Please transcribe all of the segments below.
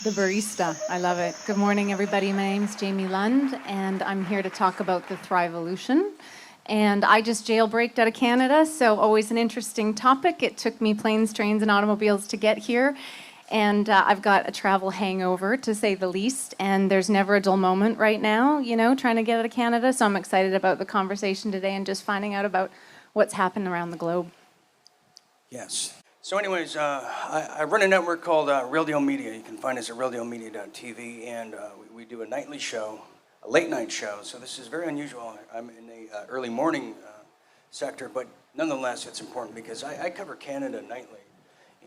The barista. I love it. Good morning, everybody. My name is Jamie Lund, and I'm here to talk about the Thrivolution. And I just jailbreaked out of Canada, so always an interesting topic. It took me planes, trains, and automobiles to get here. And I've got a travel hangover, to say the least. And there's never a dull moment right now, you know, trying to get out of Canada. So I'm excited about the conversation today and just finding out about what's happened around the globe. Yes. So anyways, I run a network called Real Deal Media. You can find us at realdealmedia.tv, and we do a nightly show, a late night show. So this is very unusual. I'm in the early morning sector, but nonetheless it's important because I cover Canada nightly,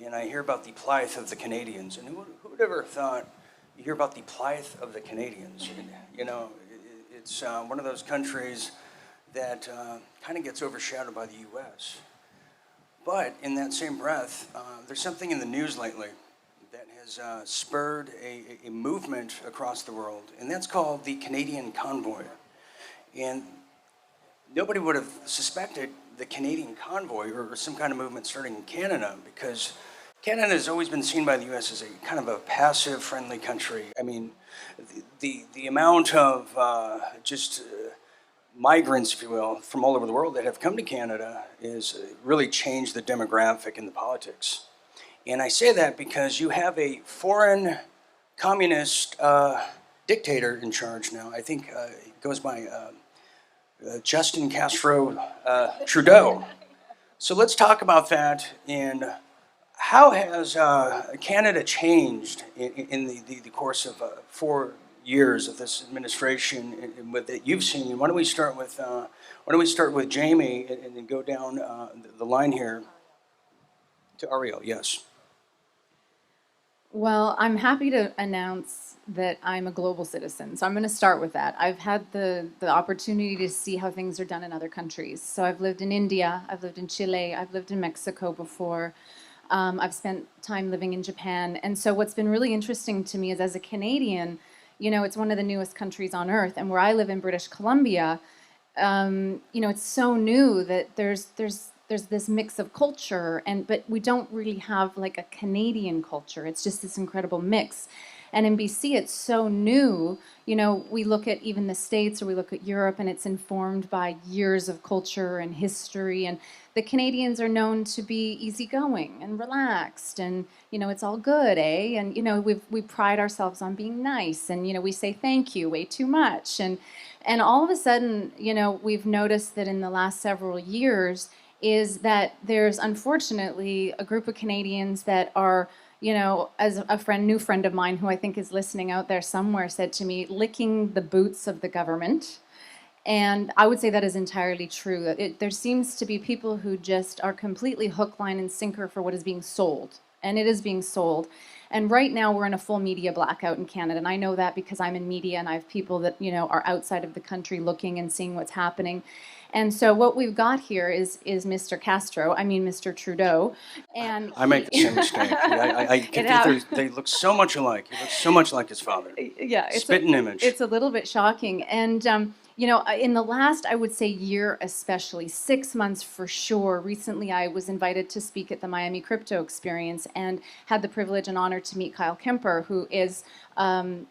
and I hear about the Plight of the Canadians. And who would ever thought you hear about the Plight of the Canadians? You know, it's one of those countries that kind of gets overshadowed by the U.S., but in that same breath, there's something in the news lately that has spurred a movement across the world, and that's called the Canadian Convoy. And nobody would have suspected the Canadian Convoy or some kind of movement starting in Canada, because Canada has always been seen by the U.S. as a kind of a passive, friendly country. I mean, the amount of migrants, if you will, from all over the world that have come to Canada is really changed the demographic and the politics. And I say that because you have a foreign communist dictator in charge now. I think it goes by Justin Castro Trudeau. So let's talk about that. And how has Canada changed in the course of 4 years of this administration, and with that you've seen? Why don't we start with Jamie and then go down the line here to Arielle? Yes. Well, I'm happy to announce that I'm a global citizen. So I'm going to start with that. I've had the opportunity to see how things are done in other countries. So I've lived in India, I've lived in Chile, I've lived in Mexico before. I've spent time living in Japan. And so what's been really interesting to me is, as a Canadian, you know, it's one of the newest countries on earth. And where I live in British Columbia, you know, it's so new that there's this mix of culture, but we don't really have like a Canadian culture. It's just this incredible mix. And in BC, it's so new. You know, we look at even the States, or we look at Europe, and it's informed by years of culture and history. And the Canadians are known to be easygoing and relaxed, and, you know, it's all good, eh? And, you know, we pride ourselves on being nice, and, you know, we say thank you way too much. And all of a sudden, you know, we've noticed that in the last several years is that there's unfortunately a group of Canadians that are, you know, as a new friend of mine who I think is listening out there somewhere said to me, licking the boots of the government. And I would say that is entirely true. There seems to be people who just are completely hook, line, and sinker for what is being sold. And it is being sold. And right now we're in a full media blackout in Canada. And I know that because I'm in media and I have people that, you know, are outside of the country looking and seeing what's happening. And so what we've got here is Mr. Trudeau. And I make the same mistake. They look so much alike. He looks so much like his father. Yeah, Spitting image. It's a little bit shocking. And you know, in the last, I would say, year especially, 6 months for sure, recently I was invited to speak at the Miami Crypto Experience and had the privilege and honor to meet Kyle Kemper, who is I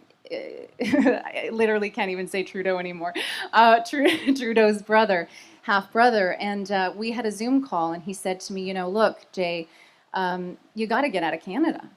literally can't even say Trudeau anymore. Trudeau's brother, half brother, and we had a Zoom call, and he said to me, you know, look, Jay, you got to get out of Canada.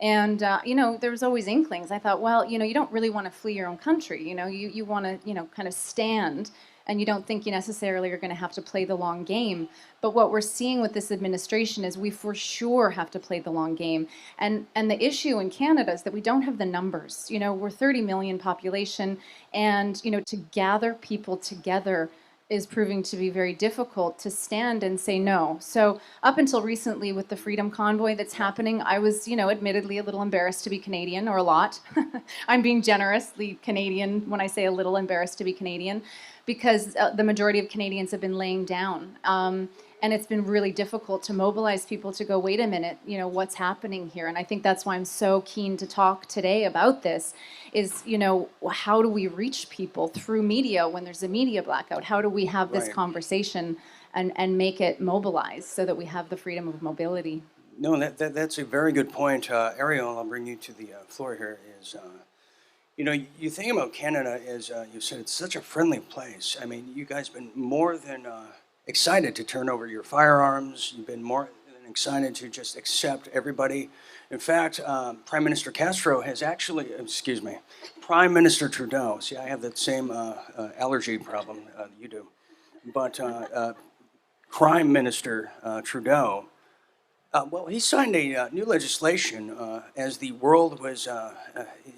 And you know, there was always inklings. I thought, well, you know, you don't really want to flee your own country. You know, you want to, you know, kind of stand. And you don't think you necessarily are going to have to play the long game. But what we're seeing with this administration is we for sure have to play the long game. And the issue in Canada is that we don't have the numbers. You know, we're 30 million population, and, you know, to gather people together is proving to be very difficult, to stand and say no. So up until recently with the Freedom Convoy that's happening, I was, you know, admittedly a little embarrassed to be Canadian, or a lot. I'm being generously Canadian when I say a little embarrassed to be Canadian, because the majority of Canadians have been laying down. And it's been really difficult to mobilize people to go, wait a minute, you know, what's happening here? And I think that's why I'm so keen to talk today about this is, you know, how do we reach people through media when there's a media blackout? How do we have this conversation and make it mobilized so that we have the freedom of mobility? No, that's a very good point. Arielle, I'll bring you to the floor here. You think about Canada as you said, it's such a friendly place. I mean, you guys have been more than excited to turn over your firearms. You've been more than excited to just accept everybody. In fact, Prime Minister Castro has actually, excuse me, Prime Minister Trudeau. See, I have that same allergy problem you do. But Prime Minister Trudeau, well, he signed a new legislation as the world was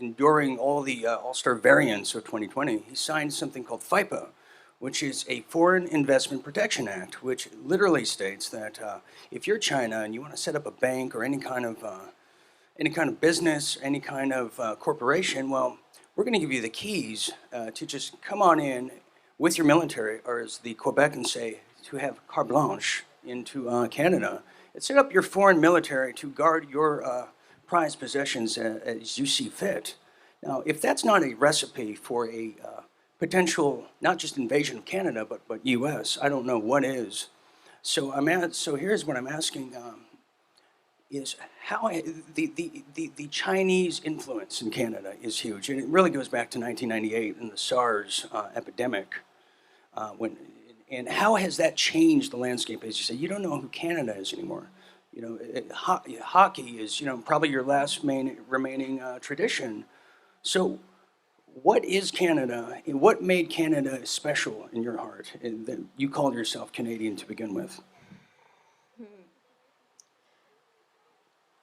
enduring all the all-star variants of 2020. He signed something called FIPA, which is a Foreign Investment Protection Act, which literally states that if you're China and you want to set up a bank or any kind of business, any kind of corporation, well, we're going to give you the keys to just come on in with your military, or as the Quebecans say, to have carte blanche into Canada. And set up your foreign military to guard your prized possessions as you see fit. Now, if that's not a recipe for a potential, not just invasion of Canada, but U.S., I don't know what is. So here's what I'm asking, is how the Chinese influence in Canada is huge. And it really goes back to 1998 and the SARS epidemic. And how has that changed the landscape? As you say, you don't know who Canada is anymore. Hockey is, probably your last remaining tradition. So what is Canada, and what made Canada special in your heart, and that you called yourself Canadian to begin with?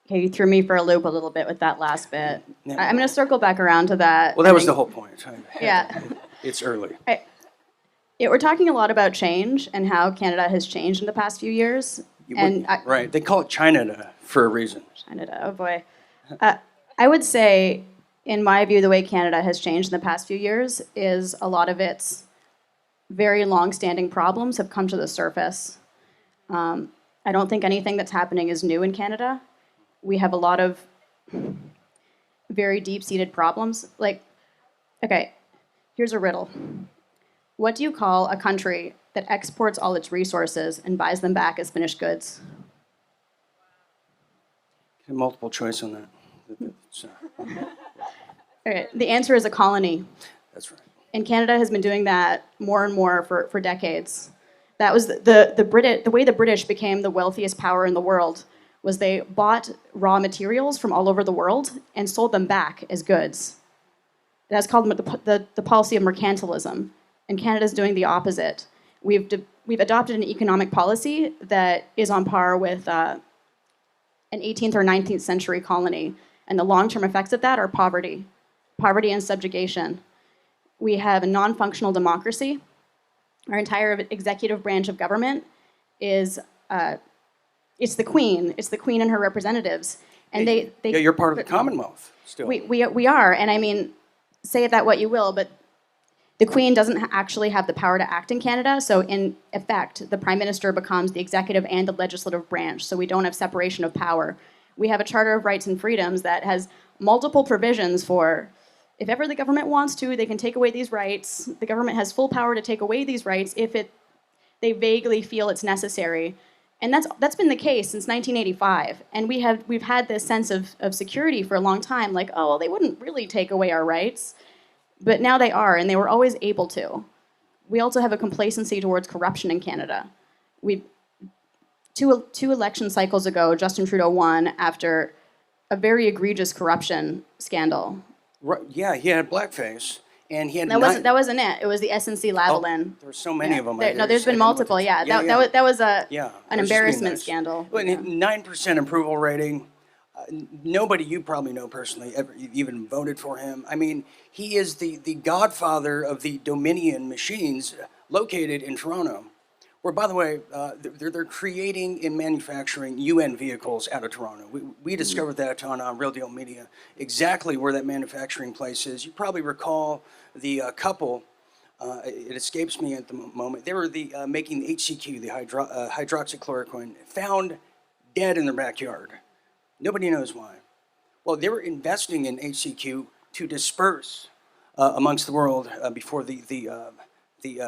Okay, you threw me for a loop a little bit with that last bit. Yeah. I'm going to circle back around to that. Well, that was the whole point. Yeah. It's early. We're talking a lot about change and how Canada has changed in the past few years. Right. They call it China for a reason. China, oh boy. I would say, in my view, the way Canada has changed in the past few years is a lot of its very long-standing problems have come to the surface. I don't think anything that's happening is new in Canada. We have a lot of very deep-seated problems. Okay, here's a riddle. What do you call a country that exports all its resources and buys them back as finished goods? Multiple choice on that. Okay, the answer is a colony. That's right. And Canada has been doing that more and more for decades. That was the way the British became the wealthiest power in the world was they bought raw materials from all over the world and sold them back as goods. That's called the policy of mercantilism. And Canada's doing the opposite. We've adopted an economic policy that is on par with an 18th or 19th century colony. And the long-term effects of that are poverty and subjugation. We have a non-functional democracy. Our entire executive branch of government is it's the Queen. It's the Queen and her representatives. And yeah, you're part of the Commonwealth still. We are. And I mean, say that what you will, but the Queen doesn't actually have the power to act in Canada, so in effect, the Prime Minister becomes the executive and the legislative branch, so we don't have separation of power. We have a Charter of Rights and Freedoms that has multiple provisions for, if ever the government wants to, they can take away these rights. The government has full power to take away these rights if they vaguely feel it's necessary. And that's been the case since 1985, and we've had this sense of security for a long time, like, oh, well, they wouldn't really take away our rights. But now they are, and they were always able to. We also have a complacency towards corruption in Canada. Two election cycles ago, Justin Trudeau won after a very egregious corruption scandal. Right, yeah, he had blackface, and he had. That wasn't it. It was the SNC-Lavalin. There were so many of them. There's been multiple. Yeah, that was an embarrassment scandal. 9% approval rating. Nobody you probably know personally ever even voted for him. I mean, he is the godfather of the Dominion machines located in Toronto, where, by the way, they're creating and manufacturing UN vehicles out of Toronto. We discovered that on Real Deal Media, exactly where that manufacturing place is. You probably recall the couple, it escapes me at the moment, they were making the HCQ, the hydroxychloroquine, found dead in their backyard. Nobody knows why. Well, they were investing in HCQ to disperse amongst the world before the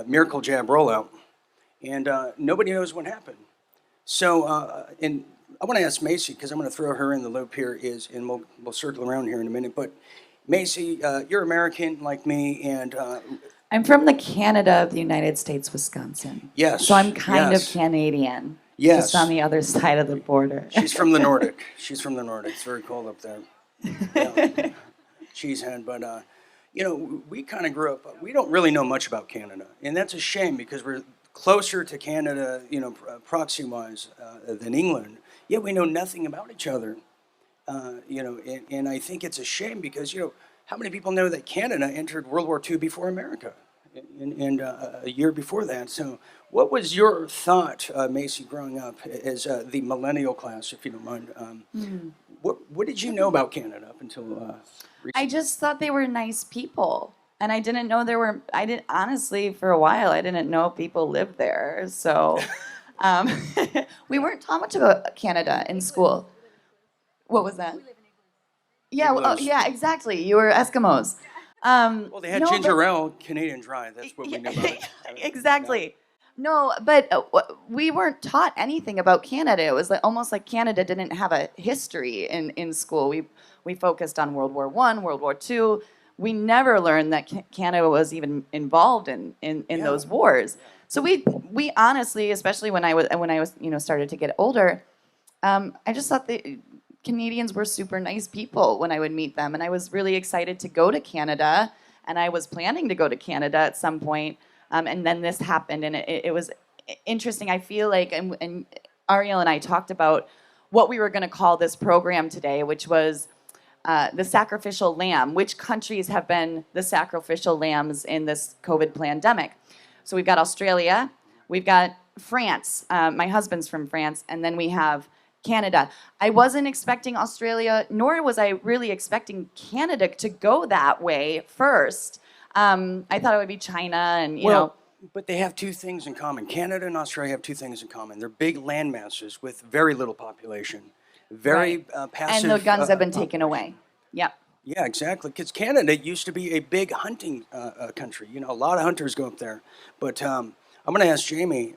miracle jab rollout, and nobody knows what happened. So, and I want to ask Macey, because I'm going to throw her in the loop here, and we'll circle around here in a minute. But Macey, you're American like me, and I'm from the Canada of the United States, Wisconsin. yes, So I'm kind of yes, Canadian. yes. Just on the other side of the border. She's from the Nordic. She's from the Nordic. It's very cold up there. Yeah. Cheesehead, but we kind of grew up. We don't really know much about Canada, and that's a shame because we're closer to Canada, proxy-wise, than England. Yet we know nothing about each other. And I think it's a shame because how many people know that Canada entered World War II before America, and a year before that. So, what was your thought, Macey, growing up as the millennial class, if you don't mind? What did you know about Canada up until recently? I just thought they were nice people. And I didn't know honestly, for a while, I didn't know people lived there. So we weren't taught much about Canada in school. What was that? Yeah, yeah, exactly. You were Eskimos. Well, they had no, ginger but- ale, Canadian dry. That's what we knew about it. Exactly. No, but we weren't taught anything about Canada. It was almost like Canada didn't have a history in school. We focused on World War I, World War II. We never learned that Canada was even involved in those wars. So we honestly, especially when I was started to get older, I just thought the Canadians were super nice people when I would meet them, and I was really excited to go to Canada, and I was planning to go to Canada at some point. And then this happened, and it was interesting. I feel like, and Arielle and I talked about what we were going to call this program today, which was the sacrificial lamb. Which countries have been the sacrificial lambs in this COVID pandemic? So we've got Australia, we've got France. My husband's from France, and then we have Canada. I wasn't expecting Australia, nor was I really expecting Canada to go that way first. I thought it would be China and, you know. But they have two things in common. Canada and Australia have two things in common. They're big land masses with very little population, very passive. And the guns have been taken away. Yep. Yeah, exactly. Because Canada used to be a big hunting country. A lot of hunters go up there. But I'm going to ask Jamie,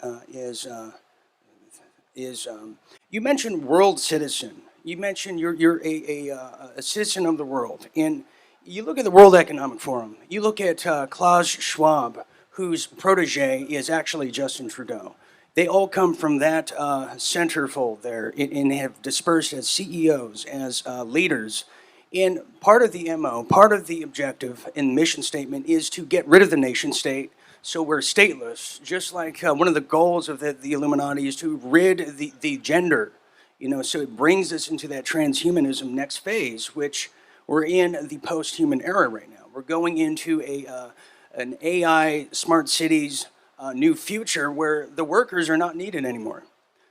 you mentioned world citizen. You mentioned you're a citizen of the world. And you look at the World Economic Forum. You look at Klaus Schwab, whose protege is actually Justin Trudeau. They all come from that centerfold there and have dispersed as CEOs, as leaders. And part of the MO, part of the objective and mission statement is to get rid of the nation state so we're stateless. Just like one of the goals of the Illuminati is to rid the gender, so it brings us into that transhumanism next phase, which we're in the post-human era right now. We're going into an AI, smart cities, new future where the workers are not needed anymore.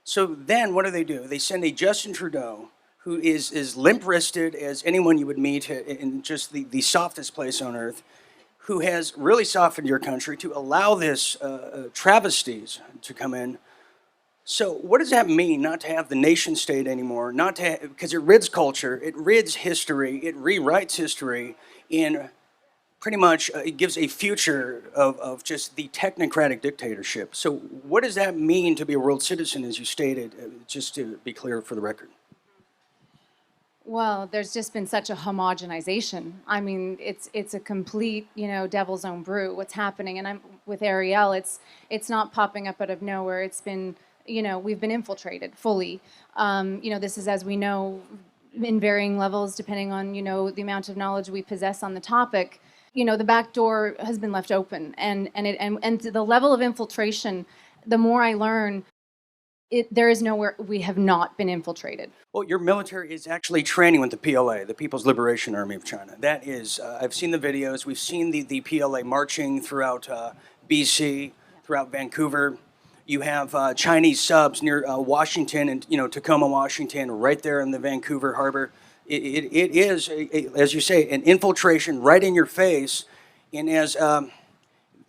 So then what do? They send a Justin Trudeau, who is as limp-wristed as anyone you would meet in just the softest place on earth, who has really softened your country to allow this travesties to come in. So what does that mean, not to have the nation state anymore, because it rids culture, it rids history, it rewrites history, and pretty much it gives a future of just the technocratic dictatorship. So what does that mean to be a world citizen, as you stated, just to be clear for the record? Well, there's just been such a homogenization. I mean, it's a complete, devil's own brew, what's happening. And I'm with Arielle, it's not popping up out of nowhere. It's been, we've been infiltrated fully. This is, as we know, in varying levels, depending on, the amount of knowledge we possess on the topic. The back door has been left open. And the level of infiltration, the more I learn, there is nowhere we have not been infiltrated. Well, your military is actually training with the PLA, the People's Liberation Army of China. That is, I've seen the videos. We've seen the PLA marching throughout BC, throughout Vancouver. You have Chinese subs near Washington and, Tacoma, Washington, right there in the Vancouver harbor. It is, as you say, an infiltration right in your face. And as,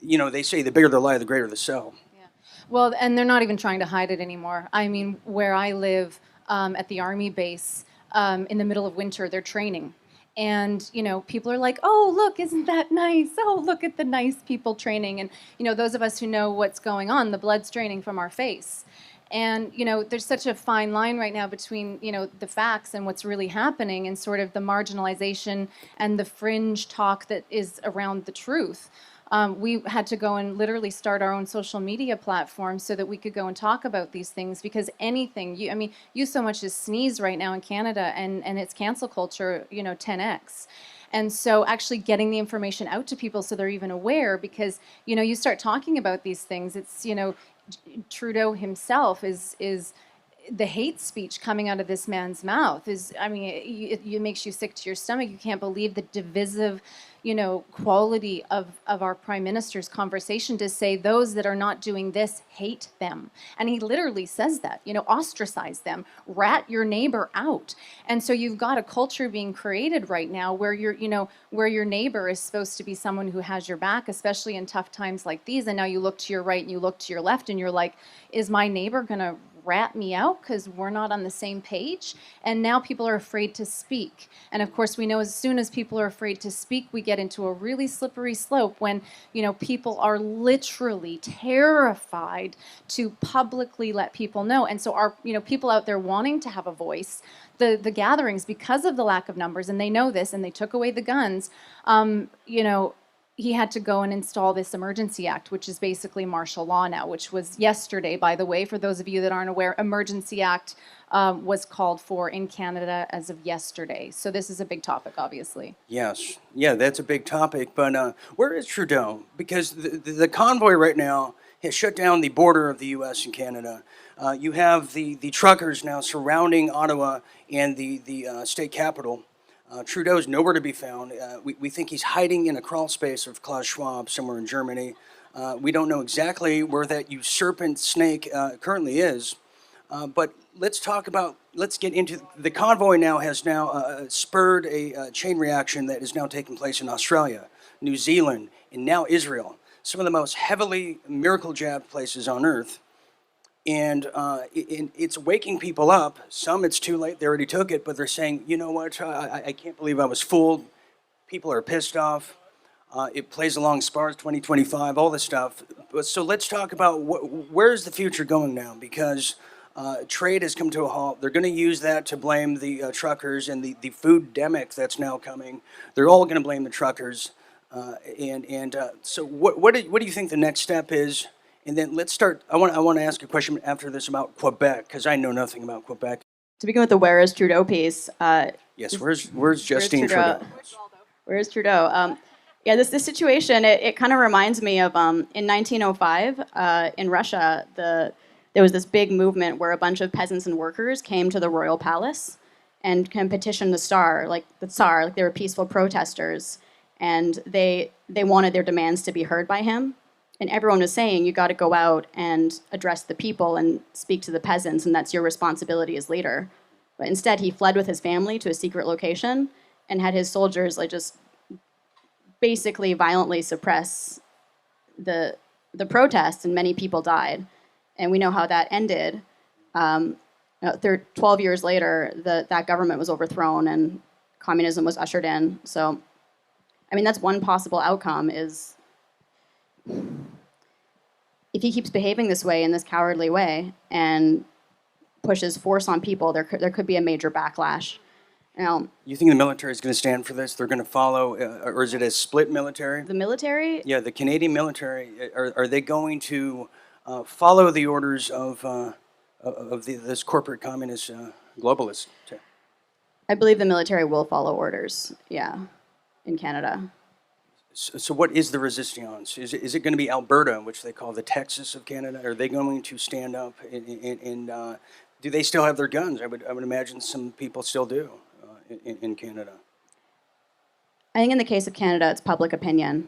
they say, the bigger the lie, the greater the sell. Well, and they're not even trying to hide it anymore. I mean, where I live at the Army base, in the middle of winter, they're training. And, people are like, oh, look, isn't that nice? Oh, look at the nice people training. And, those of us who know what's going on, the blood's draining from our face. And, there's such a fine line right now between, the facts and what's really happening and sort of the marginalization and the fringe talk that is around the truth. We had to go and literally start our own social media platform so that we could go and talk about these things, because anything, you so much as sneeze right now in Canada, and it's cancel culture, 10x. And so actually getting the information out to people so they're even aware, because, you start talking about these things, it's, Trudeau himself is the hate speech coming out of this man's mouth is, it makes you sick to your stomach. You can't believe the divisive, quality of our prime minister's conversation to say those that are not doing this hate them. And he literally says that, ostracize them, rat your neighbor out. And so you've got a culture being created right now where where your neighbor is supposed to be someone who has your back, especially in tough times like these. And now you look to your right and you look to your left and you're like, is my neighbor going to rat me out because we're not on the same page? And now people are afraid to speak. And of course, we know as soon as people are afraid to speak, we get into a really slippery slope when, people are literally terrified to publicly let people know. And so our, people out there wanting to have a voice, the gatherings, because of the lack of numbers, and they know this, and they took away the guns, he had to go and install this Emergency Act, which is basically martial law now, which was yesterday, by the way. For those of you that aren't aware, Emergency Act was called for in Canada as of yesterday. So this is a big topic, obviously. Yes. Yeah, that's a big topic. But where is Trudeau? Because the convoy right now has shut down the border of the U.S. and Canada. You have the truckers now surrounding Ottawa and the state capital. Trudeau's nowhere to be found. We think he's hiding in a crawl space of Klaus Schwab somewhere in Germany. We don't know exactly where that usurpant snake currently is. But let's get into the convoy now has spurred a chain reaction that is now taking place in Australia, New Zealand, and now Israel, some of the most heavily miracle jabbed places on earth. And it's waking people up. Some, it's too late. They already took it, but they're saying, you know what? I can't believe I was fooled. People are pissed off. It plays along SPARS 2025, all this stuff. So let's talk about where's the future going now? Because trade has come to a halt. They're going to use that to blame the truckers and the food-demic that's now coming. They're all going to blame the truckers. So what do you think the next step is? And then let's start. I want to ask a question after this about Quebec, because I know nothing about Quebec. To begin with the "Where is Trudeau" piece. Yes, where's Justine Trudeau? Where's Trudeau? Yeah, this situation, it kind of reminds me of in 1905 in Russia, there was this big movement where a bunch of peasants and workers came to the royal palace and can petition the Tsar, like they were peaceful protesters, and they wanted their demands to be heard by him. And everyone was saying, you got to go out and address the people and speak to the peasants, and that's your responsibility as leader. But instead, he fled with his family to a secret location and had his soldiers just basically violently suppress the protest, and many people died. And we know how that ended. 12 years later, that government was overthrown and communism was ushered in. So, that's one possible outcome is, if he keeps behaving this way, in this cowardly way, and pushes force on people, there could be a major backlash. You think the military is going to stand for this? They're going to follow, or is it a split military? The military? Yeah, the Canadian military. Are they going to follow the orders of this corporate communist globalist? I believe the military will follow orders. Yeah, in Canada. So what is the resistance? Is it going to be Alberta, which they call the Texas of Canada? Are they going to stand up and do they still have their guns? I would imagine some people still do in Canada. I think in the case of Canada, it's public opinion.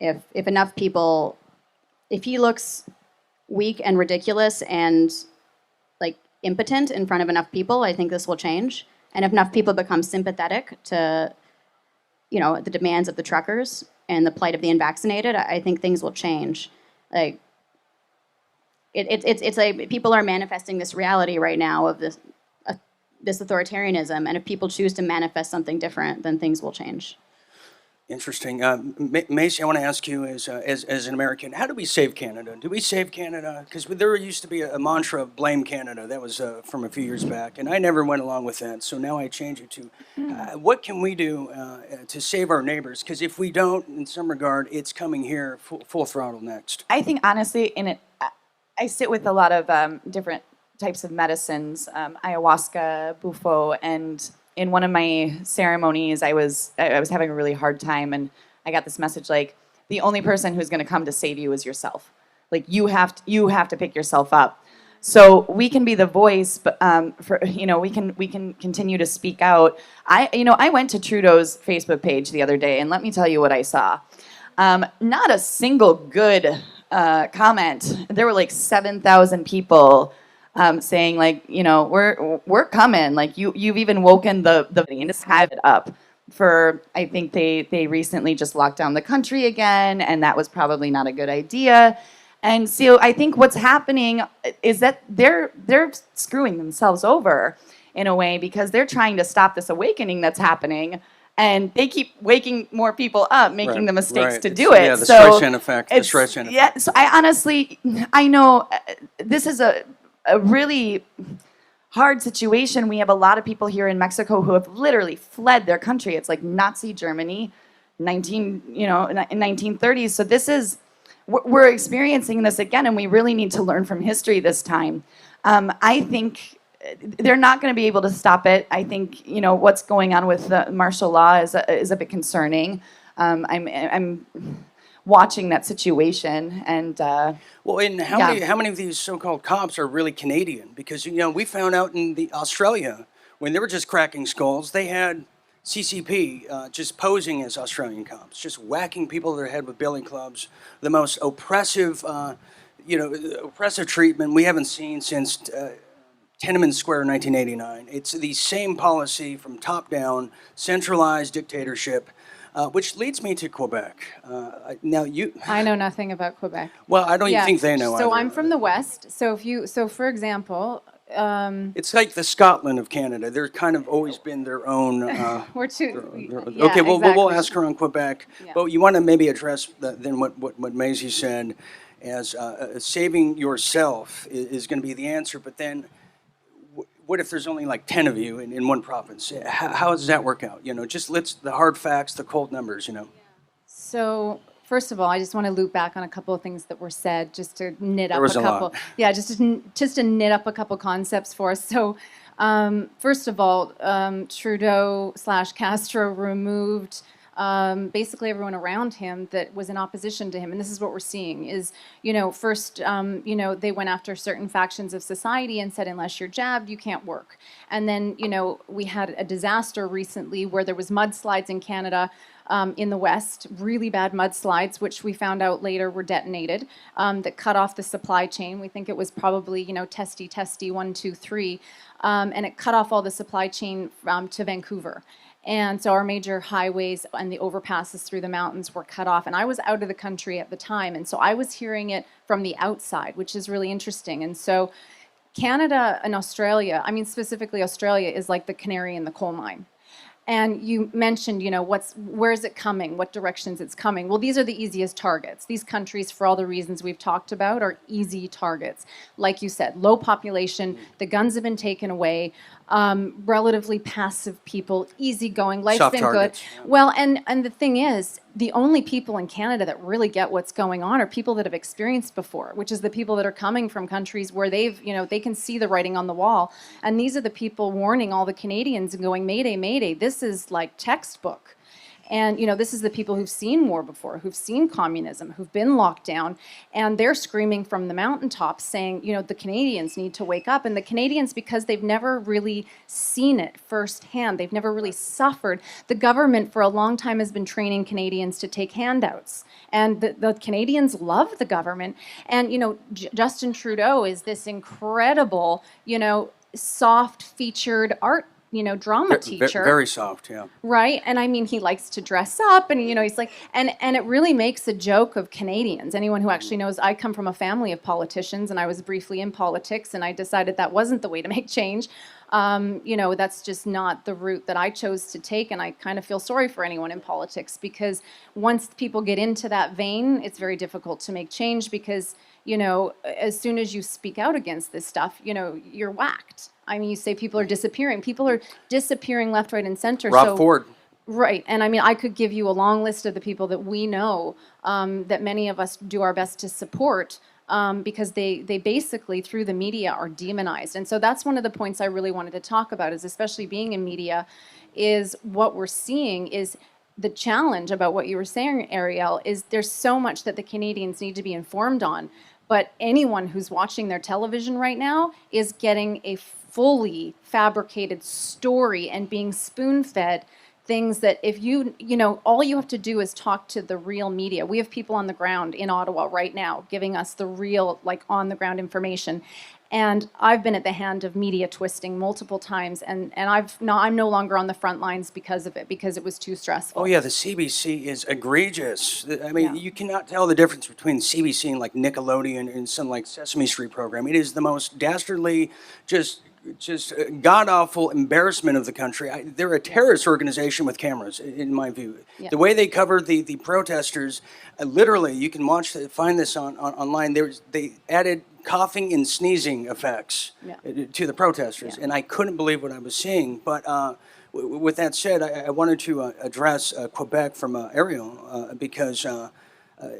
If enough people, if he looks weak and ridiculous and impotent in front of enough people, I think this will change. And if enough people become sympathetic to the demands of the truckers and the plight of the unvaccinated, I think things will change. It's like people are manifesting this reality right now of this authoritarianism, and if people choose to manifest something different, then things will change. Interesting. Macey, I want to ask you, as an American, how do we save Canada? Do we save Canada? Because there used to be a mantra of blame Canada. That was from a few years back, and I never went along with that. So now I change it to, what can we do to save our neighbors? Because if we don't, in some regard, it's coming here full throttle next. I think honestly, I sit with a lot of different types of medicines, ayahuasca, bufo, and in one of my ceremonies, I was having a really hard time, and I got this message like, the only person who's going to come to save you is yourself. Like you have to pick yourself up. So we can be the voice, but we can continue to speak out. I went to Trudeau's Facebook page the other day, and let me tell you what I saw. Not a single good comment. There were like 7,000 people saying like, we're coming. Like you've even woken the and just have it up. For I think they recently just locked down the country again, and that was probably not a good idea. And so I think what's happening is that they're screwing themselves over in a way because they're trying to stop this awakening that's happening. And they keep waking more people up, making the mistakes to do it. Yeah, the Streisand effect. The Streisand effect. Yeah, so I know this is a really hard situation. We have a lot of people here in Mexico who have literally fled their country. It's like Nazi Germany, in 1930s. So we're experiencing this again, and we really need to learn from history this time. I think they're not going to be able to stop it. I think what's going on with the martial law is a bit concerning. I'm watching that situation, and and how many of these so-called cops are really Canadian? Because we found out in Australia when they were just cracking skulls, they had CCP just posing as Australian cops, just whacking people to their head with billy clubs. The most oppressive, oppressive treatment we haven't seen since Tiananmen Square, 1989. It's the same policy from top down, centralized dictatorship. Which leads me to Quebec. I know nothing about Quebec. Well, I don't even think they know. So either. I'm from the West. So for example, it's like the Scotland of Canada. They're kind of always been their own. We're too. Okay, well, exactly. we'll ask her on Quebec. Yeah. But you want to maybe address then what Macey said, as saving yourself is going to be the answer. But then, what if there's only like 10 of you in one province? How does that work out? Just the hard facts, the cold numbers. So first of all, I just want to loop back on a couple of things that were said, just to knit up a couple. Lot. Yeah, just to knit up a couple concepts for us. So first of all, Trudeau/Castro removed basically everyone around him that was in opposition to him. And this is what we're seeing is, first, they went after certain factions of society and said, unless you're jabbed, you can't work. And then, we had a disaster recently where there was mudslides in Canada, in the West, really bad mudslides, which we found out later were detonated, that cut off the supply chain. We think it was probably, testy, 1, 2, 3. And it cut off all the supply chain to Vancouver. And so our major highways and the overpasses through the mountains were cut off. And I was out of the country at the time. And so I was hearing it from the outside, which is really interesting. And so Canada and Australia, specifically Australia, is like the canary in the coal mine. And you mentioned, where is it coming? What directions it's coming? Well, these are the easiest targets. These countries, for all the reasons we've talked about, are easy targets. Like you said, low population, the guns have been taken away, relatively passive people, easygoing, life's soft been targets. Good. Well, and the thing is, the only people in Canada that really get what's going on are people that have experienced before, which is the people that are coming from countries where they've, they can see the writing on the wall. And these are the people warning all the Canadians and going, Mayday, Mayday, this is like textbook. And, this is the people who've seen war before, who've seen communism, who've been locked down, and they're screaming from the mountaintops saying, the Canadians need to wake up. And the Canadians, because they've never really seen it firsthand, they've never really suffered. The government for a long time has been training Canadians to take handouts. And the Canadians love the government. And, Justin Trudeau is this incredible, soft-featured art drama teacher. Very soft, yeah. Right? And he likes to dress up and, he's like, and it really makes a joke of Canadians. Anyone who actually knows, I come from a family of politicians and I was briefly in politics and I decided that wasn't the way to make change. That's just not the route that I chose to take, and I kind of feel sorry for anyone in politics, because once people get into that vein, it's very difficult to make change, because as soon as you speak out against this stuff, you're whacked. I mean, you say people are disappearing. People are disappearing left, right, and center. Rob Ford. Right. And I mean, I could give you a long list of the people that we know, that many of us do our best to support, because they basically, through the media, are demonized. And so that's one of the points I really wanted to talk about, is especially being in media, is what we're seeing is the challenge about what you were saying, Arielle, is there's so much that the Canadians need to be informed on. But anyone who's watching their television right now is getting a fully fabricated story and being spoon-fed things that, if all you have to do is talk to the real media. We have people on the ground in Ottawa right now giving us the real, on the ground information. And I've been at the hand of media twisting multiple times, and I'm no longer on the front lines because of it, because it was too stressful. Oh yeah, the CBC is egregious. I mean, you cannot tell the difference between CBC and Nickelodeon and some Sesame Street program. It is the most dastardly, just god-awful embarrassment of the country. They're a terrorist organization with cameras, in my view. Yeah. The way they covered the protesters, literally, you can find this online. They added coughing and sneezing effects to the protesters, and I couldn't believe what I was seeing. But with that said, I wanted to address Quebec from Arielle, because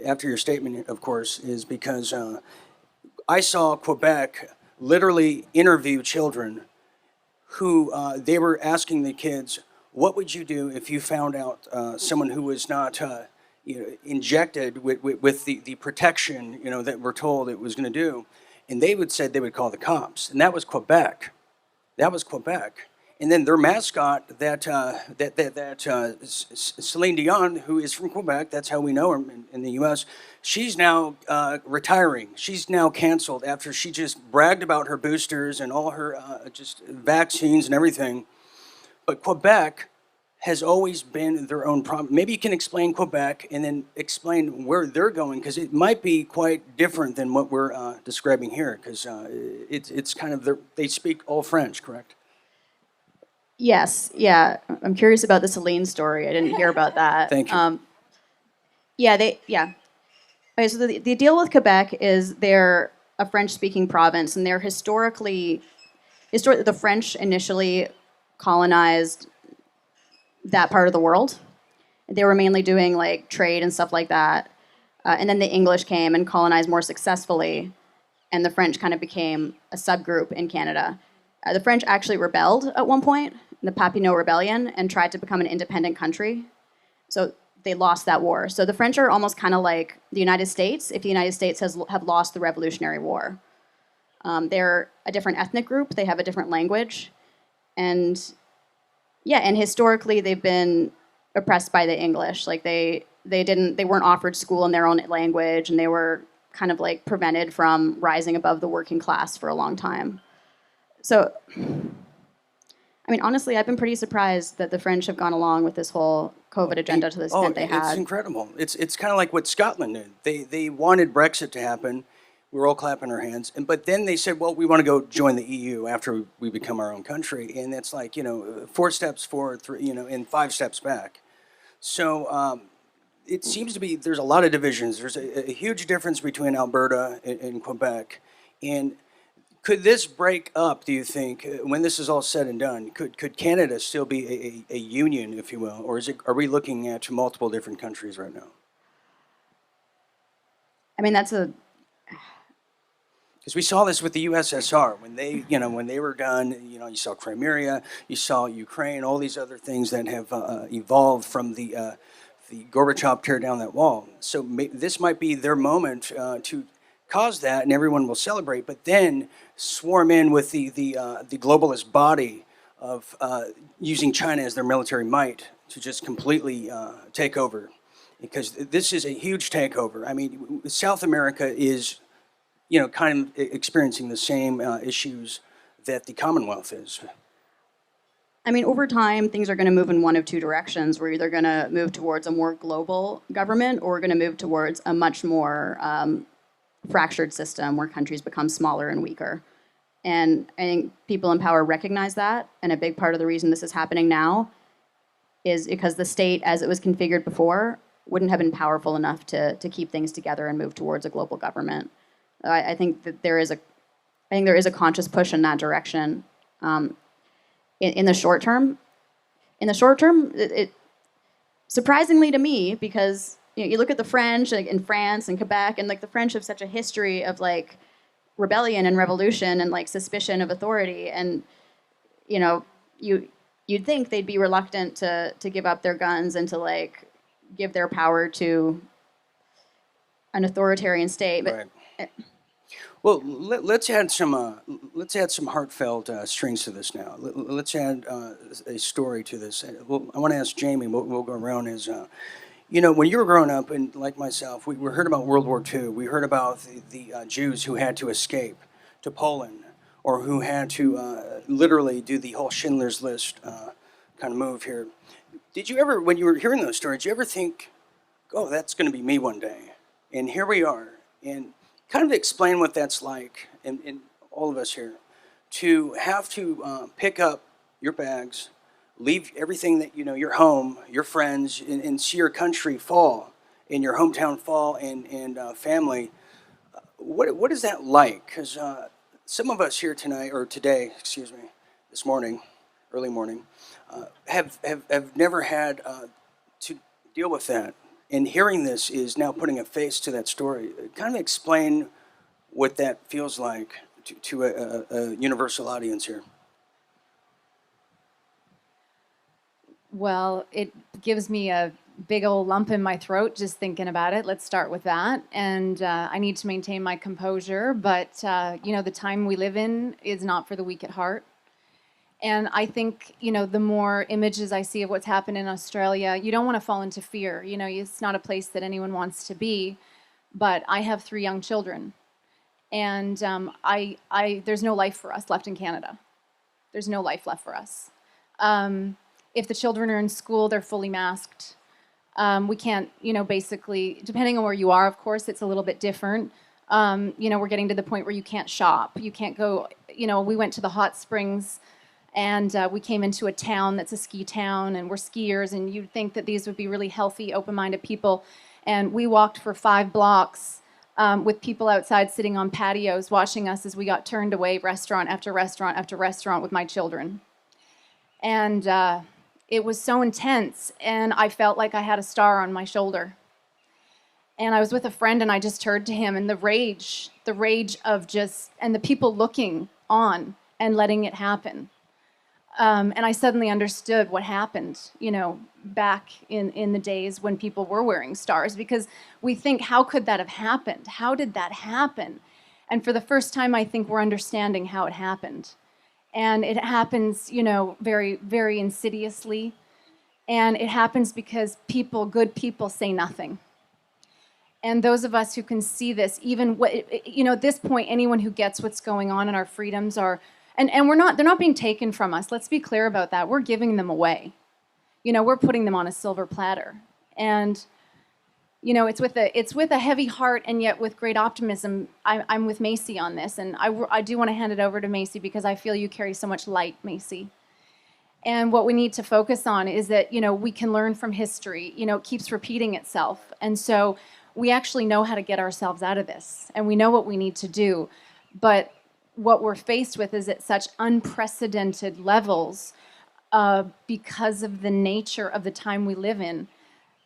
after your statement, of course, is because I saw Quebec literally interview children who they were asking the kids, what would you do if you found out someone who was not injected with the protection that we're told it was going to do? And they said they would call the cops, and that was Quebec. And then their mascot, Celine Dion, who is from Quebec, that's how we know her in the U.S., she's now retiring. She's now canceled after she just bragged about her boosters and all her just vaccines and everything. But Quebec has always been their own problem. Maybe you can explain Quebec and then explain where they're going, because it might be quite different than what we're describing here, because it's kind of they speak all French, correct? Yes, yeah. I'm curious about the Celine story. I didn't hear about that. Thank you. Okay, so the deal with Quebec is they're a French-speaking province, and they're historically, the French initially colonized that part of the world. They were mainly doing trade and stuff like that. And then the English came and colonized more successfully, and the French kind of became a subgroup in Canada. The French actually rebelled at one point, the Papineau Rebellion, and tried to become an independent country. So they lost that war. So the French are almost kind of like the United States, if the United States have lost the Revolutionary War. They're a different ethnic group. They have a different language. And historically they've been oppressed by the English. They weren't offered school in their own language, and they were kind of prevented from rising above the working class for a long time. So, I mean, honestly, I've been pretty surprised that the French have gone along with this whole COVID agenda to the extent they had. It's incredible. It's kind of like what Scotland did. They wanted Brexit to happen. We were all clapping our hands. But then they said, well, we want to go join the EU after we become our own country. And it's 4 steps forward, and 5 steps back. So it seems to be there's a lot of divisions. There's a huge difference between Alberta and Quebec. And could this break up, do you think, when this is all said and done? Could Canada still be a union, if you will? Or are we looking at multiple different countries right now? I mean, because we saw this with the USSR when they were done. You saw Crimea, you saw Ukraine, all these other things that have evolved from the Gorbachev tear down that wall. So this might be their moment to cause that, and everyone will celebrate. But then swarm in with the globalist body of using China as their military might to just completely take over, because this is a huge takeover. I mean, South America is kind of experiencing the same issues that the Commonwealth is. I mean, over time, things are going to move in one of two directions. We're either going to move towards a more global government, or we're going to move towards a much more fractured system where countries become smaller and weaker. And I think people in power recognize that, and a big part of the reason this is happening now is because the state, as it was configured before, wouldn't have been powerful enough to keep things together and move towards a global government. I think that there is a conscious push in that direction. In the short term, it surprisingly to me, because you look at the French, like in France and Quebec, and like the French have such a history of like rebellion and revolution and like suspicion of authority, and you'd think they'd be reluctant to give up their guns and to like give their power to an authoritarian state, but. Right. Well, let's add some heartfelt strings to this now. Let's add a story to this. I want to ask Jamie. We'll go around as when you were growing up, and like myself, we heard about World War II. We heard about the Jews who had to escape to Poland, or who had to literally do the whole Schindlers List kind of move here. Did you ever, when you were hearing those stories, did you ever think, oh, that's going to be me one day? And here we are. And kind of explain what that's like, and all of us here, to have to pick up your bags, leave everything that your home, your friends, and see your country fall, and your hometown fall, and family. What is that like? Because some of us here tonight, or today, excuse me, this morning, early morning, have never had to deal with that. And hearing this is now putting a face to that story. Kind of explain what that feels like to a universal audience here. Well, it gives me a big old lump in my throat just thinking about it. Let's start with that. And I need to maintain my composure. But, the time we live in is not for the weak at heart. And I think, the more images I see of what's happened in Australia, you don't want to fall into fear. It's not a place that anyone wants to be. But I have 3 young children. And there's no life for us left in Canada. There's no life left for us. If the children are in school, they're fully masked. We can't, basically, depending on where you are, of course, it's a little bit different. We're getting to the point where you can't shop. You can't go, we went to the hot springs, and we came into a town that's a ski town, and we're skiers, and you'd think that these would be really healthy, open-minded people. And we walked for 5 blocks with people outside sitting on patios watching us as we got turned away restaurant after restaurant after restaurant with my children. And it was so intense, and I felt like I had a star on my shoulder. And I was with a friend, and I just turned to him, and the rage of just, and the people looking on and letting it happen. And I suddenly understood what happened, back in the days when people were wearing stars, because we think, how could that have happened? How did that happen? And for the first time, I think we're understanding how it happened. And it happens, very, very insidiously. And it happens because good people say nothing. And those of us who can see this, even at this point, anyone who gets what's going on in our freedoms are, and they're not being taken from us. Let's be clear about that. We're giving them away. We're putting them on a silver platter. And, it's with a heavy heart, and yet with great optimism. I'm with Macey on this, and I do want to hand it over to Macey because I feel you carry so much light, Macey. And what we need to focus on is that, we can learn from history. It keeps repeating itself. And so we actually know how to get ourselves out of this, and we know what we need to do. But what we're faced with is at such unprecedented levels because of the nature of the time we live in.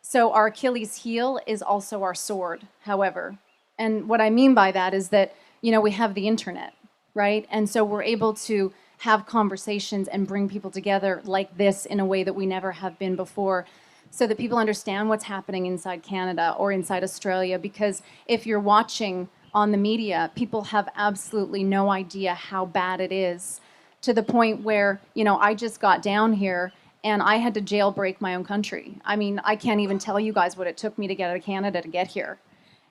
So our Achilles heel is also our sword, however. And what I mean by that is that, we have the internet, right? And so we're able to have conversations and bring people together like this in a way that we never have been before, so that people understand what's happening inside Canada or inside Australia. Because if you're watching on the media, people have absolutely no idea how bad it is, to the point where, I just got down here and I had to jailbreak my own country. I mean, I can't even tell you guys what it took me to get out of Canada to get here.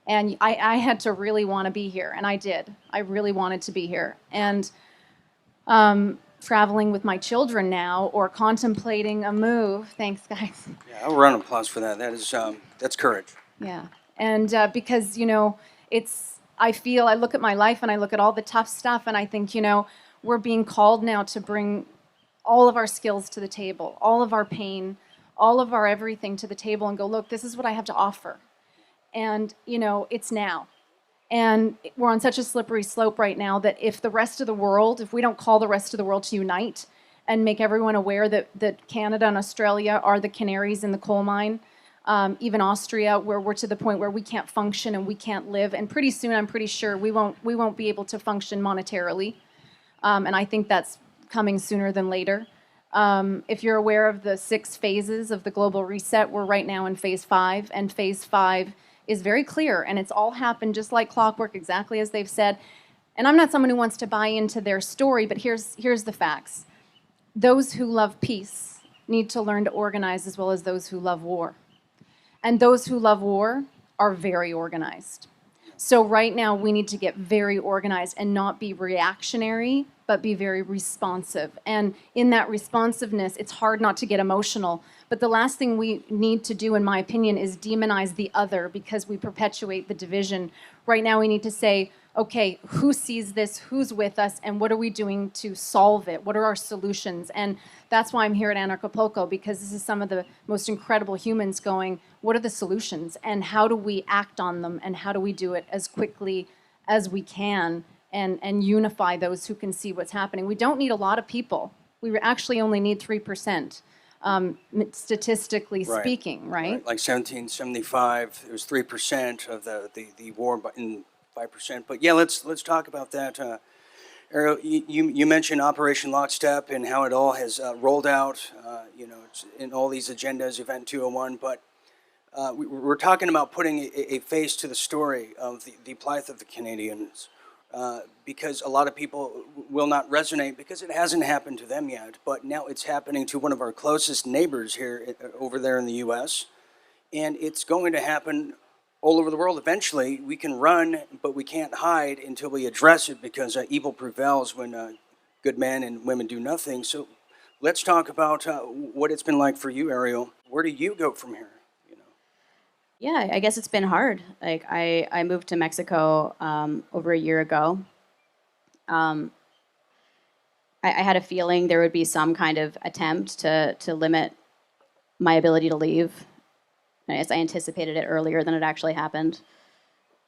And I had to really want to be here, and I did. I really wanted to be here. And traveling with my children now, or contemplating a move. Thanks, guys. Yeah, I'll round of applause for that. That is that's courage. Yeah, and because it's I look at my life and I look at all the tough stuff and I think, we're being called now to bring all of our skills to the table, all of our pain, all of our everything to the table and go, look, this is what I have to offer. And, it's now. And we're on such a slippery slope right now that if we don't call the rest of the world to unite and make everyone aware that Canada and Australia are the canaries in the coal mine, even Austria, where we're to the point where we can't function and we can't live. And pretty soon, I'm pretty sure we won't be able to function monetarily. And I think that's coming sooner than later. If you're aware of the 6 phases of the global reset, we're right now in phase 5, and phase 5 is very clear, and it's all happened just like clockwork, exactly as they've said. And I'm not someone who wants to buy into their story, but here's the facts. Those who love peace need to learn to organize as well as those who love war. And those who love war are very organized. So right now we need to get very organized and not be reactionary, but be very responsive. And in that responsiveness, it's hard not to get emotional. But the last thing we need to do, in my opinion, is demonize the other because we perpetuate the division. Right now we need to say, okay, who sees this, who's with us, and what are we doing to solve it? What are our solutions? And that's why I'm here at Anarchapulco, because this is some of the most incredible humans going, what are the solutions? And how do we act on them? And how do we do it as quickly as we can and unify those who can see what's happening? We don't need a lot of people. We actually only need 3%, statistically speaking, right? Like 1775, it was 3% of the war in 5%. But yeah, let's talk about that. Arielle, you mentioned Operation Lockstep and how it all has rolled out, it's in all these agendas, Event 201, but we're talking about putting a face to the story of the plight of the Canadians, because a lot of people will not resonate because it hasn't happened to them yet, but now it's happening to one of our closest neighbors here over there in the U.S., and it's going to happen all over the world. Eventually, we can run, but we can't hide until we address it, because evil prevails when good men and women do nothing. So let's talk about what it's been like for you, Arielle. Where do you go from here? Yeah, I guess it's been hard. Like I moved to Mexico over a year ago. I had a feeling there would be some kind of attempt to limit my ability to leave. I guess I anticipated it earlier than it actually happened.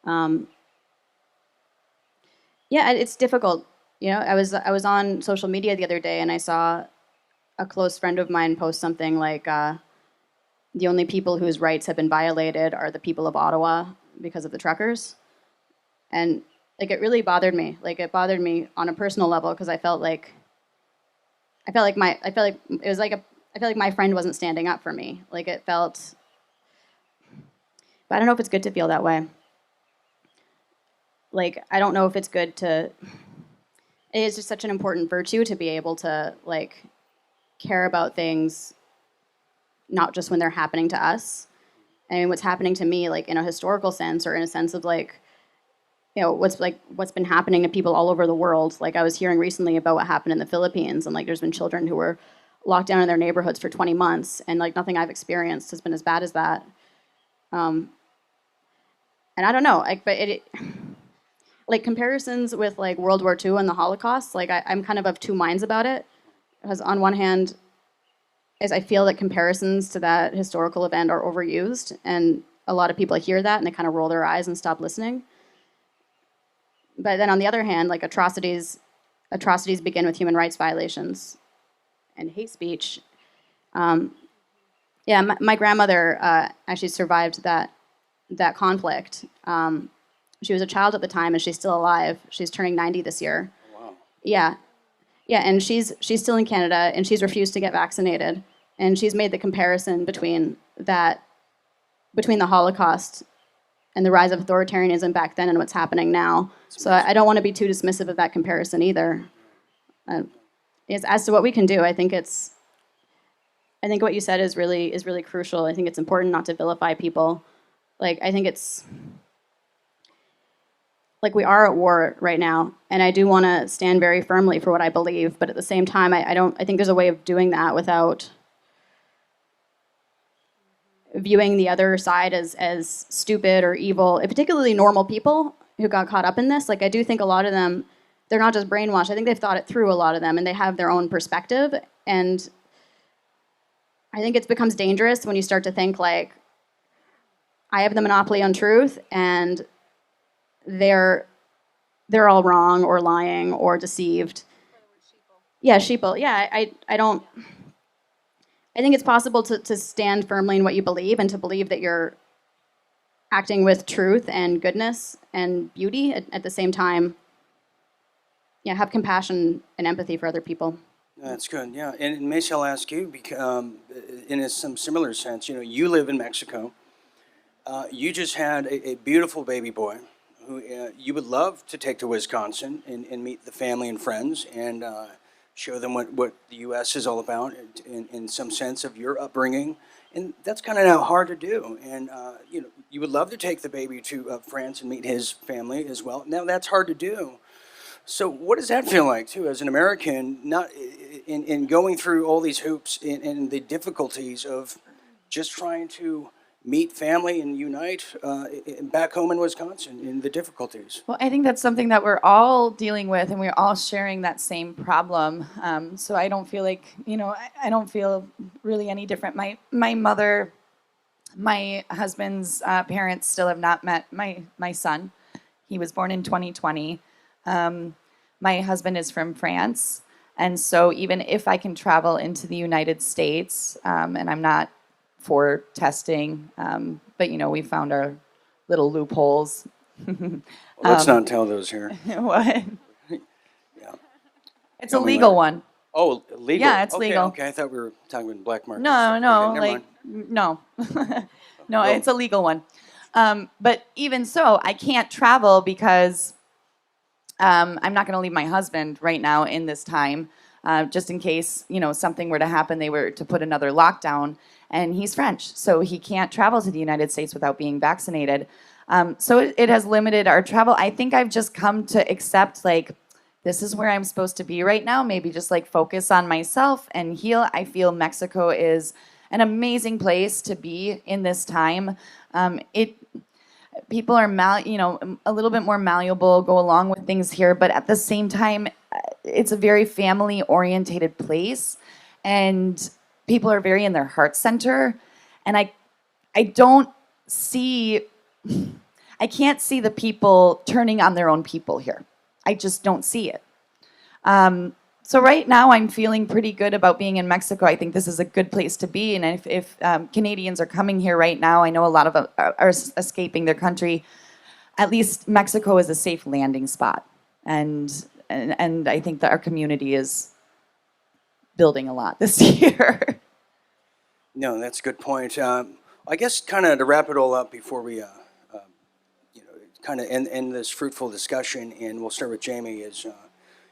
Yeah, it's difficult. I was on social media the other day and I saw a close friend of mine post something like, the only people whose rights have been violated are the people of Ottawa because of the truckers. And it really bothered me. It bothered me on a personal level because I felt like my friend wasn't standing up for me. It felt. But I don't know if it's good to feel that way. I don't know if it's good to. It is just such an important virtue to be able to care about things, not just when they're happening to us. I mean, what's happening to me, in a historical sense, or in a sense of what's been happening to people all over the world. I was hearing recently about what happened in the Philippines, and there's been children who were locked down in their neighborhoods for 20 months, and nothing I've experienced has been as bad as that. And I don't know, but comparisons with World War II and the Holocaust, I'm kind of two minds about it, because on one hand, is I feel that comparisons to that historical event are overused, and a lot of people hear that and they kind of roll their eyes and stop listening. But then on the other hand, atrocities begin with human rights violations and hate speech. Yeah, my grandmother actually survived that conflict. She was a child at the time, and she's still alive. She's turning 90 this year. Wow. Yeah, and she's still in Canada, and she's refused to get vaccinated. And she's made the comparison between the Holocaust and the rise of authoritarianism back then and what's happening now. So I don't want to be too dismissive of that comparison either. As to what we can do, I think what you said is really crucial. I think it's important not to vilify people. I think it's we are at war right now, and I do want to stand very firmly for what I believe. But at the same time, I think there's a way of doing that without viewing the other side as stupid or evil, particularly normal people. who got caught up in this. Like, I do think a lot of them, they're not just brainwashed. I think they've thought it through, a lot of them, and they have their own perspective. And I think it becomes dangerous when you start to think like, I have the monopoly on truth, and they're all wrong or lying or deceived. Yeah, sheeple. Yeah, I don't. I think it's possible to stand firmly in what you believe and to believe that you're acting with truth and goodness and beauty at the same time. Yeah, have compassion and empathy for other people. That's good, yeah. And Macy, I'll ask you, in some similar sense, you live in Mexico. You just had a beautiful baby boy who you would love to take to Wisconsin and meet the family and friends and show them what the U.S. is all about in some sense of your upbringing. And that's kind of now hard to do. And, you would love to take the baby to France and meet his family as well. Now that's hard to do. So what does that feel like, too, as an American, not in going through all these hoops and the difficulties of just trying to meet family and unite back home in Wisconsin in the difficulties? Well, I think that's something that we're all dealing with, and we're all sharing that same problem. So I don't feel like, I don't feel really any different. My mother, my husband's parents still have not met my son. He was born in 2020. My husband is from France, and so even if I can travel into the United States, and I'm not for testing, but we found our little loopholes. Let's not tell those here. What? Yeah. It's a legal one. Oh, legal? Yeah, it's okay, legal. Okay, I thought we were talking about black market. No, Okay, no. No, it's a legal one. But even so, I can't travel because I'm not going to leave my husband right now in this time, just in case, something were to happen, they were to put another lockdown. And he's French, so he can't travel to the United States without being vaccinated. So it has limited our travel. I think I've just come to accept, like, this is where I'm supposed to be right now. Maybe just, like, focus on myself and heal. I feel Mexico is an amazing place to be in this time. People are a little bit more malleable, go along with things here, but at the same time, it's a very family-orientated place, and people are very in their heart center, and I don't see, I can't see the people turning on their own people here. I just don't see it. So right now I'm feeling pretty good about being in Mexico. I think this is a good place to be, and if Canadians are coming here right now, I know a lot of them are escaping their country. At least Mexico is a safe landing spot, and I think that our community is building a lot this year. No, that's a good point. I guess kind of to wrap it all up before we kind of end this fruitful discussion, and we'll start with Jamie, is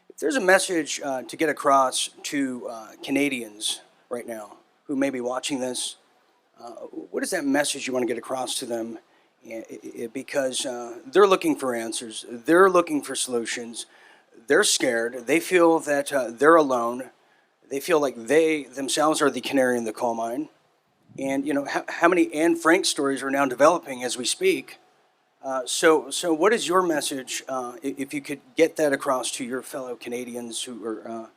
if there's a message to get across to Canadians right now who may be watching this, what is that message you want to get across to them? Because they're looking for answers, they're looking for solutions, they're scared, they feel that they're alone, they feel like they themselves are the canary in the coal mine. And how many Anne Frank stories are now developing as we speak? So what is your message, if you could get that across to your fellow Canadians who are,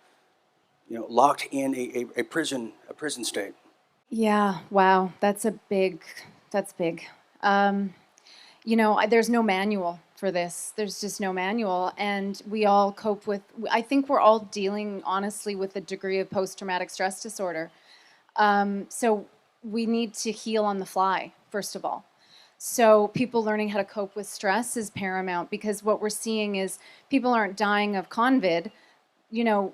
locked in a prison state? Yeah, wow, that's big. There's no manual for this. There's just no manual, and we all cope with, I think we're all dealing honestly with a degree of post-traumatic stress disorder. So we need to heal on the fly, first of all. So people learning how to cope with stress is paramount, because what we're seeing is people aren't dying of COVID,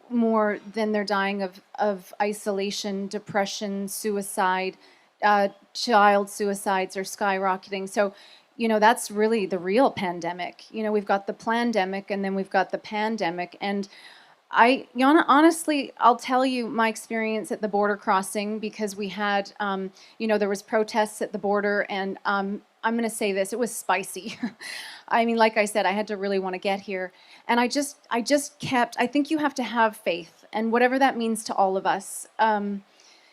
more than they're dying of isolation, depression, suicide. Child suicides are skyrocketing. So, that's really the real pandemic. We've got the plandemic, and then we've got the pandemic. And honestly, I'll tell you my experience at the border crossing, because we had, there was protests at the border, and I'm going to say this, it was spicy. I mean, like I said, I had to really want to get here. And I think you have to have faith, and whatever that means to all of us.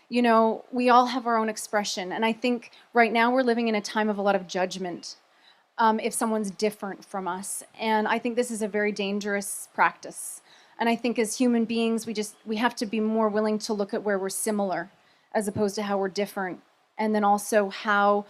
We all have our own expression. And I think right now we're living in a time of a lot of judgment. if someone's different from us. And I think this is a very dangerous practice. And I think as human beings, we have to be more willing to look at where we're similar as opposed to how we're different. And then also how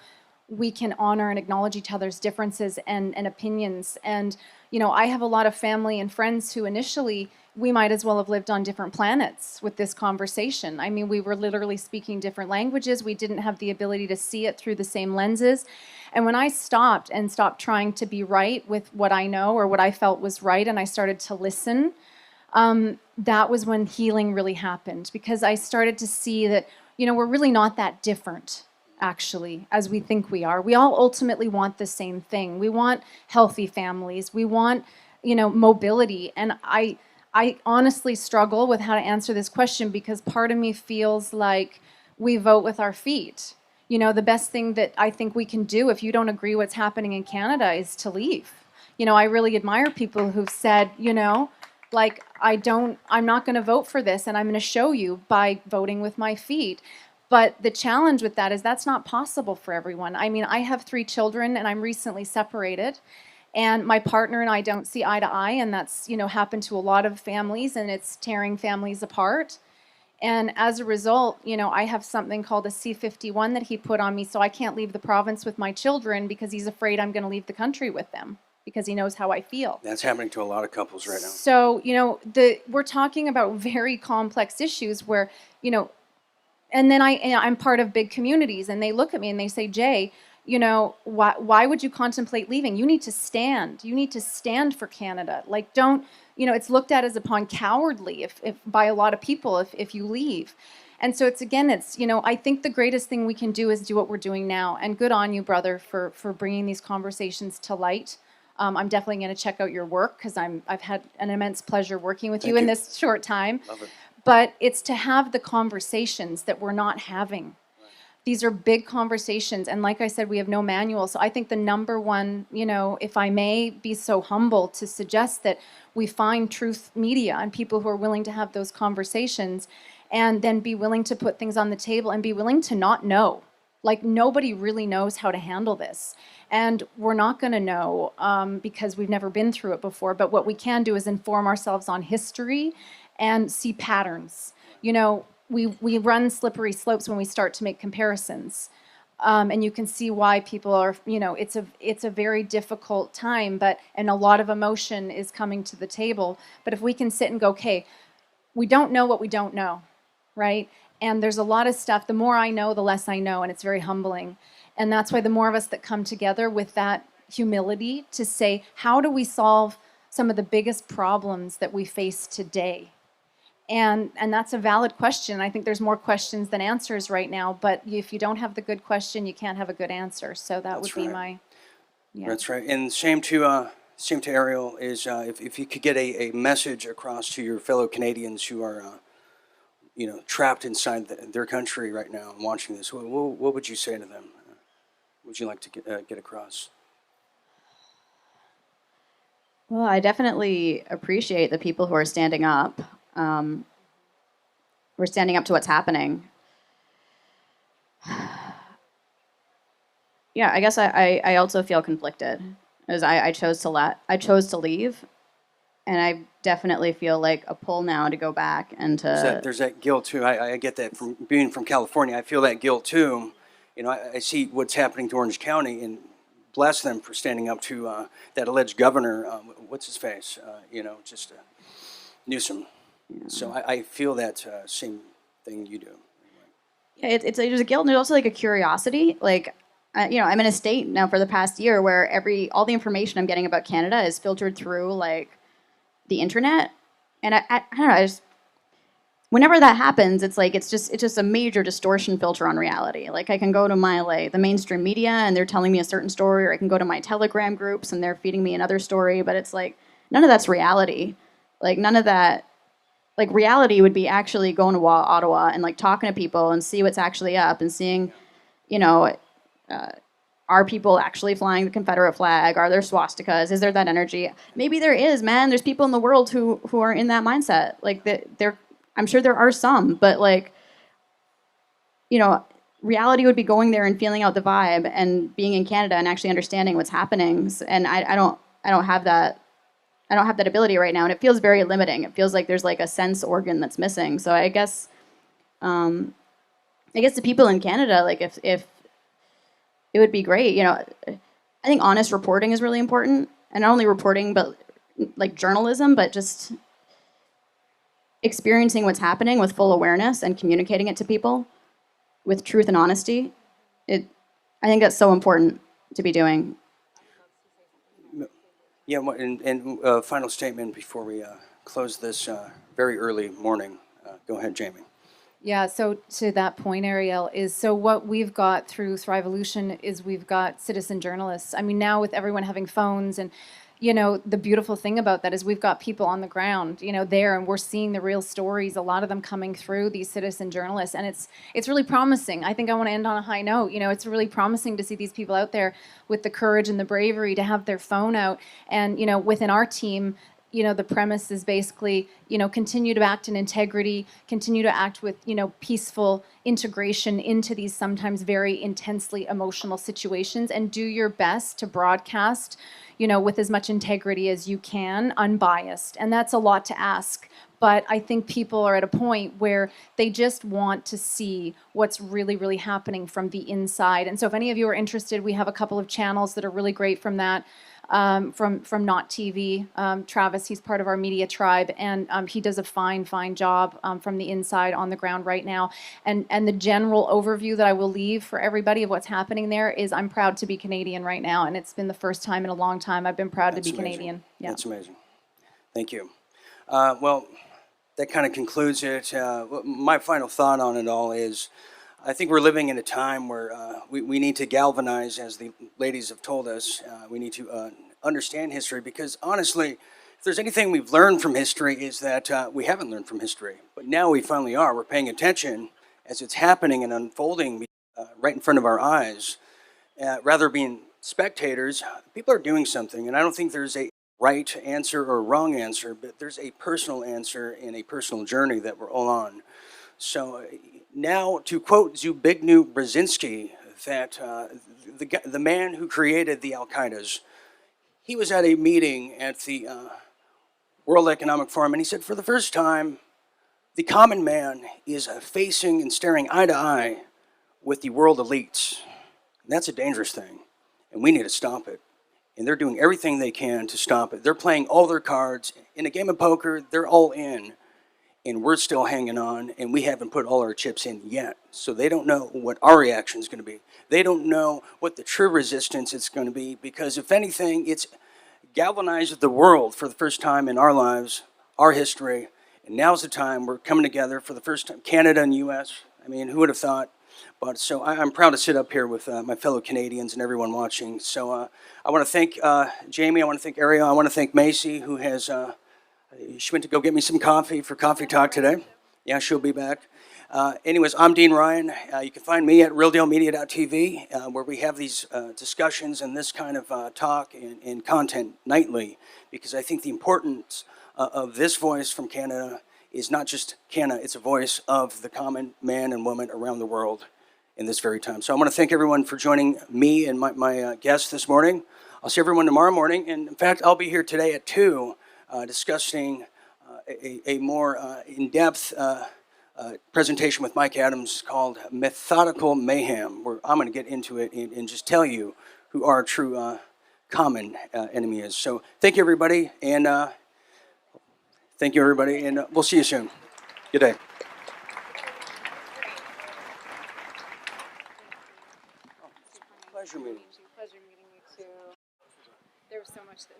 we can honor and acknowledge each other's differences and opinions. And, I have a lot of family and friends who initially, we might as well have lived on different planets with this conversation. I mean, we were literally speaking different languages. We didn't have the ability to see it through the same lenses. And when I stopped trying to be right with what I know or what I felt was right, and I started to listen, that was when healing really happened, because I started to see that, we're really not that different, actually, as we think we are. We all ultimately want the same thing. We want healthy families. We want, mobility. And I honestly struggle with how to answer this question, because part of me feels like we vote with our feet. The best thing that I think we can do if you don't agree what's happening in Canada is to leave. I really admire people who've said, like, I'm not going to vote for this, and I'm going to show you by voting with my feet. But the challenge with that is that's not possible for everyone. I mean, I have 3 children, and I'm recently separated. And my partner and I don't see eye to eye, and that's, happened to a lot of families, and it's tearing families apart. And as a result, I have something called a C-51 that he put on me, so I can't leave the province with my children because he's afraid I'm going to leave the country with them, because he knows how I feel. That's happening to a lot of couples right now. So, we're talking about very complex issues where, and then I'm part of big communities, and they look at me and they say, Jay, why would you contemplate leaving? You need to stand. You need to stand for Canada. Like, don't, it's looked at as upon cowardly if by a lot of people if you leave. And so I think the greatest thing we can do is do what we're doing now. And good on you, brother, for bringing these conversations to light. I'm definitely going to check out your work, because I've had an immense pleasure working with you in this short time. Love it. But it's to have the conversations that we're not having. These are big conversations, and like I said, we have no manual. So I think the number one, if I may be so humble to suggest that we find truth media and people who are willing to have those conversations, and then be willing to put things on the table and be willing to not know. Like, nobody really knows how to handle this. And we're not going to know because we've never been through it before. But what we can do is inform ourselves on history and see patterns. We run slippery slopes when we start to make comparisons. And you can see why people are, it's a very difficult time, and a lot of emotion is coming to the table. But if we can sit and go, okay, we don't know what we don't know, right? And there's a lot of stuff, the more I know, the less I know, and it's very humbling. And that's why the more of us that come together with that humility to say, how do we solve some of the biggest problems that we face today? And that's a valid question. I think there's more questions than answers right now, but if you don't have the good question, you can't have a good answer. So that would be my, yeah. That's right. And same to Arielle is if you could get a message across to your fellow Canadians who are trapped inside their country right now and watching this, what would you say to them? What would you like to get across? Well, I definitely appreciate the people who are standing up. We're standing up to what's happening. Yeah, I guess I also feel conflicted, as I chose to leave, and I definitely feel like a pull now to go back and to. There's that guilt too. I get that from being from California. I feel that guilt too. I see what's happening to Orange County, and bless them for standing up to that alleged governor. What's his face? Just Newsom. Yeah. So I feel that same thing you do. Yeah, there's a guilt, and there's also like a curiosity. Like, I'm in a state now for the past year where all the information I'm getting about Canada is filtered through like the internet, and I don't know. Whenever that happens, it's just a major distortion filter on reality. Like, I can go to my the mainstream media and they're telling me a certain story, or I can go to my Telegram groups and they're feeding me another story, but it's like none of that's reality. Like, none of that. Like, reality would be actually going to Ottawa and like talking to people and see what's actually up and seeing, are people actually flying the Confederate flag? Are there swastikas? Is there that energy? Maybe there is, man. There's people in the world who are in that mindset. Like, I'm sure there are some, but like, reality would be going there and feeling out the vibe and being in Canada and actually understanding what's happening. And I don't have that. I don't have that ability right now, and it feels very limiting. It feels like there's like a sense organ that's missing. So I guess the people in Canada, like if it would be great, I think honest reporting is really important, and not only reporting, but like journalism, but just experiencing what's happening with full awareness and communicating it to people with truth and honesty. I think that's so important to be doing. Yeah, and final statement before we close this very early morning. Go ahead, Jamie. Yeah, so to that point, Arielle, so what we've got through Thrivolution is we've got citizen journalists. I mean, now with everyone having phones and, the beautiful thing about that is we've got people on the ground, there, and we're seeing the real stories, a lot of them coming through these citizen journalists, and it's really promising. I think I want to end on a high note. It's really promising to see these people out there with the courage and the bravery to have their phone out, and, within our team, the premise is basically, continue to act in integrity, continue to act with, peaceful integration into these sometimes very intensely emotional situations, and do your best to broadcast, with as much integrity as you can, unbiased. And that's a lot to ask. But I think people are at a point where they just want to see what's really, really happening from the inside. And so if any of you are interested, we have a couple of channels that are really great from that. From Not TV, Travis, he's part of our media tribe, and he does a fine job from the inside on the ground right now. And the general overview that I will leave for everybody of what's happening there is I'm proud to be Canadian right now, and it's been the first time in a long time I've been proud to be Canadian. Yeah. That's amazing. Thank you. Well, that kind of concludes it. My final thought on it all is I think we're living in a time where we need to galvanize, as the ladies have told us. We need to understand history because, honestly, if there's anything we've learned from history is that we haven't learned from history. But now we finally are. We're paying attention as it's happening and unfolding right in front of our eyes. Rather being spectators, people are doing something, and I don't think there's a right answer or wrong answer, but there's a personal answer and a personal journey that we're all on. So now, to quote Zbigniew Brzezinski, that the man who created the Al-Qaedas, he was at a meeting at the World Economic Forum, and he said, for the first time, the common man is facing and staring eye to eye with the world elites. And that's a dangerous thing, and we need to stop it. And they're doing everything they can to stop it. They're playing all their cards. In a game of poker, they're all in. And we're still hanging on, and we haven't put all our chips in yet. So they don't know what our reaction is going to be. They don't know what the true resistance is going to be, because if anything, it's galvanized the world for the first time in our lives, our history, and now's the time we're coming together for the first time, Canada and U.S. I mean, who would have thought? But so I'm proud to sit up here with my fellow Canadians and everyone watching. So I want to thank Jamie, I want to thank Arielle, I want to thank Macey, who has... she went to go get me some coffee for Coffee Talk today. Yeah, she'll be back. Anyways, I'm Dean Ryan. You can find me at realdealmedia.tv, where we have these discussions and this kind of talk and content nightly, because I think the importance of this voice from Canada is not just Canada, it's a voice of the common man and woman around the world in this very time. So I want to thank everyone for joining me and my guests this morning. I'll see everyone tomorrow morning, and in fact, I'll be here today at 2. Discussing a more in-depth presentation with Mike Adams called Methodical Mayhem, where I'm going to get into it and just tell you who our true common enemy is. So thank you, everybody, and we'll see you soon. Good day. Pleasure meeting. Pleasure meeting you too. There was so much that...